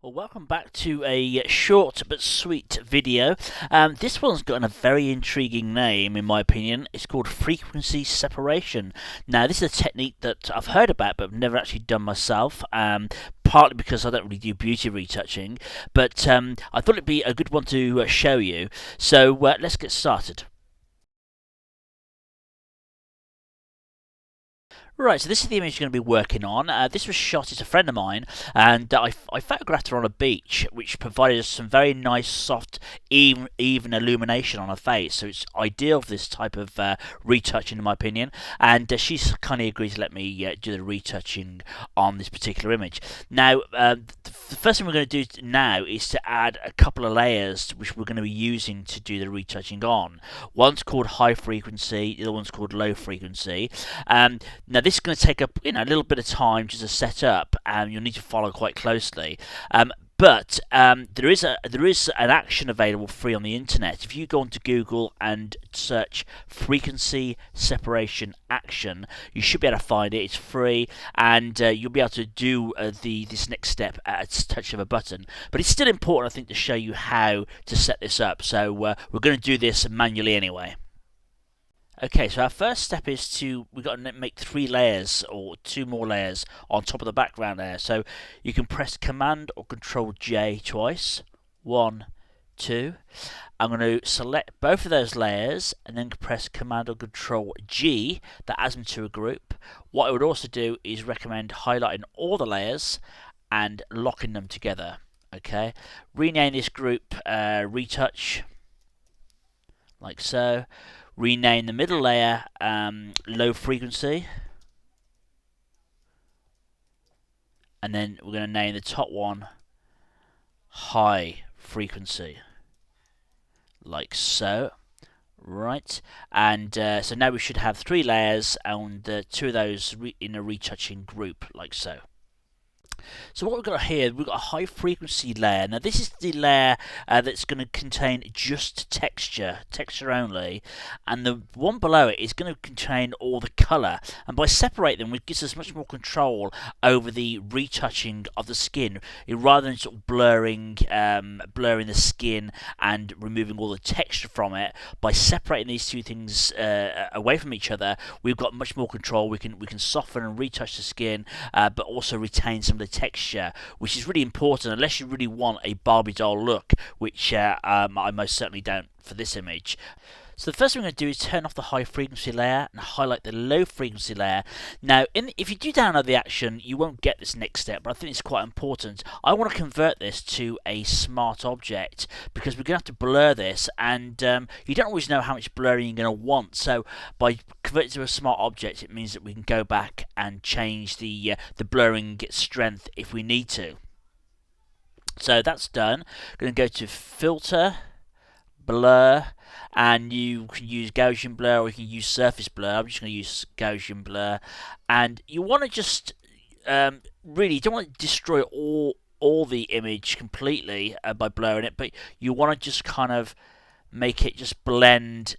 Well, welcome back to a short but sweet video. This one's got a very intriguing name, in my opinion. It's called frequency separation. Now, this is a technique that I've heard about but I've never actually done myself. Partly because I don't really do beauty retouching, but I thought it'd be a good one to show you. So let's get started. Right, so this is the image you're going to be working on. This was shot at a friend of mine, and I photographed her on a beach, which provided us some very nice, soft, even illumination on her face. So it's ideal for this type of retouching, in my opinion. And she's kind of agreed to let me do the retouching on this particular image. Now, the first thing we're going to do now is to add a couple of layers, which we're going to be using to do the retouching on. One's called high frequency, the other one's called low frequency. Now, this is going to take up a little bit of time just to set up, and you'll need to follow quite closely. But there is an action available free on the internet. If you go onto Google and search frequency separation action, you should be able to find it. It's free, and you'll be able to do this next step at a touch of a button. But it's still important, I think, to show you how to set this up. So we're going to do this manually anyway. Okay, so our first step is we've got to make 3 layers or 2 more layers on top of the background layer. So you can press Command or Control J twice. 1, 2. I'm going to select both of those layers and then press Command or Control G. That adds them to a group. What I would also do is recommend highlighting all the layers and locking them together. Okay, rename this group Retouch, like so. Rename the middle layer low frequency, and then we're going to name the top one high frequency, like so. Right, and so now we should have 3 layers and 2 of those in a retouching group, like so. So what we've got here, we've got a high frequency layer. Now this is the layer that's going to contain just texture only, and the one below it is going to contain all the colour. And by separating them, it gives us much more control over the retouching of the skin, rather than sort of blurring the skin and removing all the texture from it. By separating these two things away from each other, we've got much more control. We can soften and retouch the skin, but also retain some of the texture, which is really important unless you really want a Barbie doll look, which I most certainly don't for this image. So the first thing we're going to do is turn off the high frequency layer and highlight the low frequency layer. Now, if you do download the action, you won't get this next step, but I think it's quite important. I want to convert this to a smart object because we're going to have to blur this, and you don't always know how much blurring you're going to want. So by converting to a smart object, it means that we can go back and change the blurring strength if we need to. So that's done. Going to go to Filter, Blur, and you can use Gaussian blur or you can use surface blur. I'm just going to use Gaussian blur, and you want to just really, you don't want to destroy all the image completely by blurring it, but you want to just kind of make it just blend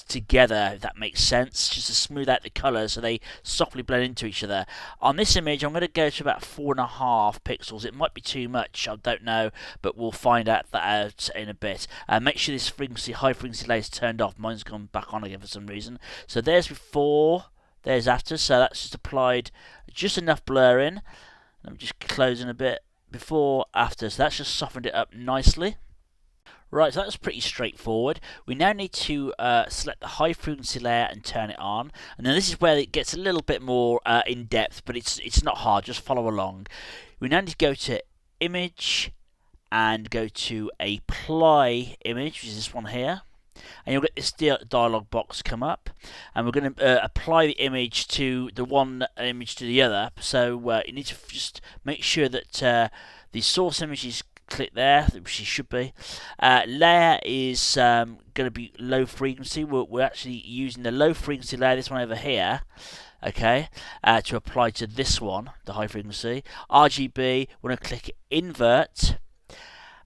together, if that makes sense, just to smooth out the colours so they softly blend into each other. On this image, I'm going to go to about 4.5 pixels. It might be too much, I don't know, but we'll find out in a bit. Make sure this high frequency layer is turned off. Mine's gone back on again for some reason. So there's before, there's after, so that's just applied just enough blur in. I'm just closing a bit. Before, after, so that's just softened it up nicely. Right, so that's pretty straightforward. We now need to select the high frequency layer and turn it on. And then this is where it gets a little bit more in depth, but it's not hard, just follow along. We now need to go to Image and go to Apply Image, which is this one here. And you'll get this dialog box come up, and we're going to apply the image to the one image to the other. So you need to just make sure that the source image is click there, which it should be. Layer is going to be low frequency. We're actually using the low frequency layer, this one over here, okay, to apply to this one, the high frequency. RGB, we're going to click invert,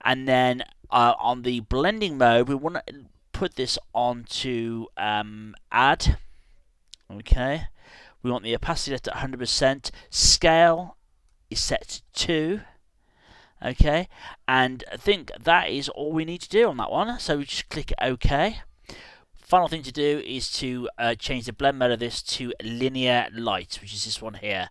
and then on the blending mode, we want to put this onto add, okay. We want the opacity set at 100%. Scale is set to 2. Okay, and I think that is all we need to do on that one. So we just click OK. Final thing to do is to change the blend mode of this to linear light, which is this one here.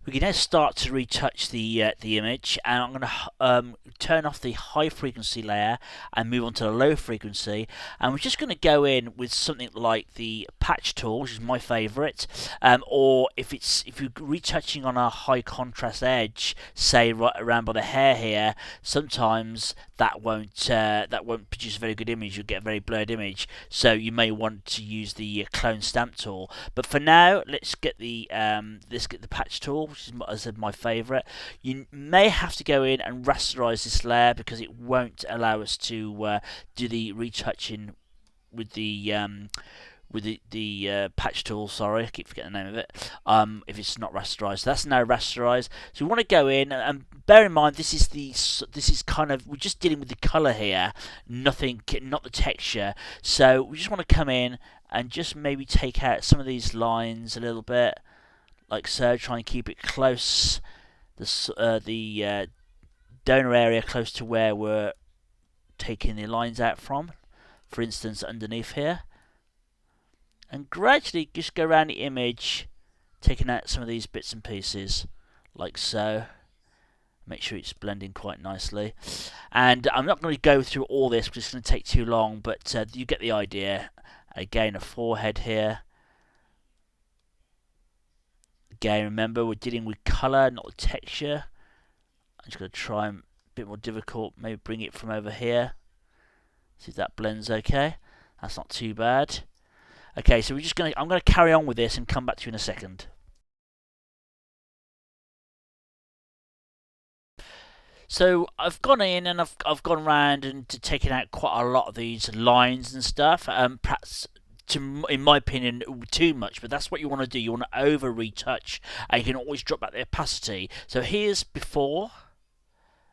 We can now start to retouch the image, and I'm going to turn off the high frequency layer and move on to the low frequency, and we're just going to go in with something like the patch tool, which is my favourite, or if you're retouching on a high contrast edge, say right around by the hair here, sometimes that won't produce a very good image. You'll get a very blurred image, so you may want to use the clone stamp tool. But for now, let's get the patch tool, which is, as I said, my favourite. You may have to go in and rasterize this layer because it won't allow us to do the retouching with the patch tool. Sorry, I keep forgetting the name of it. If it's not rasterized, so that's now rasterized. So we want to go in and bear in mind this is kind of, we're just dealing with the color here, not the texture. So we just want to come in and just maybe take out some of these lines a little bit, like so. Try and keep it close, the donor area close to where we're taking the lines out from. For instance, underneath here. And gradually just go around the image, taking out some of these bits and pieces, like so. Make sure it's blending quite nicely. And I'm not going to go through all this because it's going to take too long, but you get the idea. Again, a forehead here. Again, remember, we're dealing with colour, not the texture. I'm just going to try and a bit more difficult, maybe bring it from over here. See if that blends okay. That's not too bad. Okay, so I'm going to carry on with this and come back to you in a second. So I've gone in and I've gone around and taken out quite a lot of these lines and stuff. Perhaps, in my opinion, too much, but that's what you want to do. You want to over retouch, and you can always drop back the opacity. So here's before,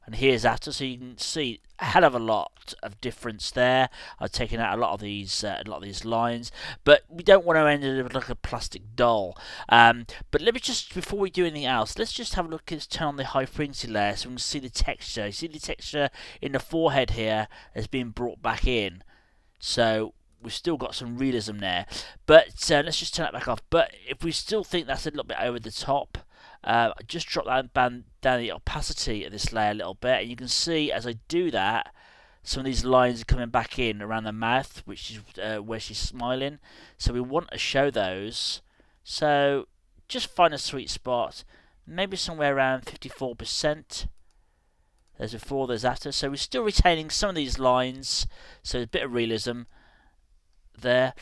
and here's after, so you can see a hell of a lot of difference there. I've taken out a lot of these lines, but we don't want to end it like a plastic doll. But let me just, before we do anything else, let's just have a look. Let's turn on the high frequency layer so we can see the texture. You see the texture in the forehead here has been brought back in, so we've still got some realism there. But let's just turn it back off. But if we still think that's a little bit over the top, just drop that down the opacity of this layer a little bit, and you can see as I do that, some of these lines are coming back in around the mouth, which is where she's smiling. So we want to show those. So just find a sweet spot, maybe somewhere around 54%. There's before, there's after. So we're still retaining some of these lines, so a bit of realism there,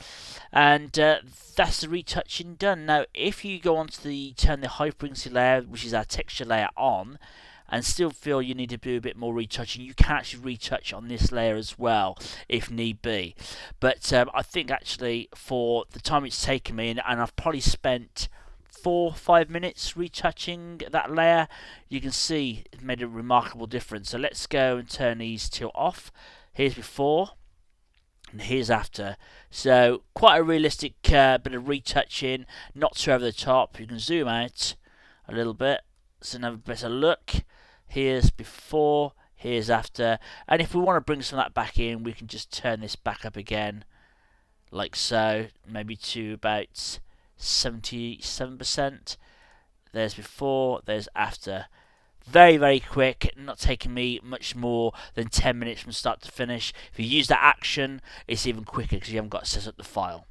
and that's the retouching done. Now if you go on to turn the high frequency layer, which is our texture layer, on, and still feel you need to do a bit more retouching, you can actually retouch on this layer as well if need be. But I think actually for the time it's taken me, and I've probably spent 4-5 minutes retouching that layer, you can see it made a remarkable difference. So let's go and turn these two off. Here's before and here's after. So quite a realistic bit of retouching, not too over the top. You can zoom out a little bit so have a better look. Here's before, here's after, and if we want to bring some of that back in, we can just turn this back up again like so, maybe to about 77%. There's before, there's after. Very, very quick, not taking me much more than 10 minutes from start to finish. If you use that action, it's even quicker because you haven't got to set up the file.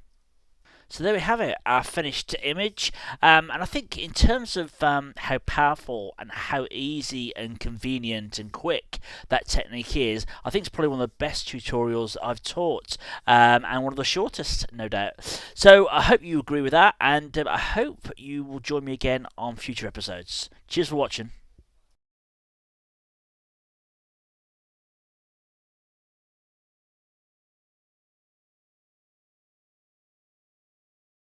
So there we have it, our finished image. And I think in terms of how powerful and how easy and convenient and quick that technique is, I think it's probably one of the best tutorials I've taught, and one of the shortest, no doubt. So I hope you agree with that, and I hope you will join me again on future episodes. Cheers for watching.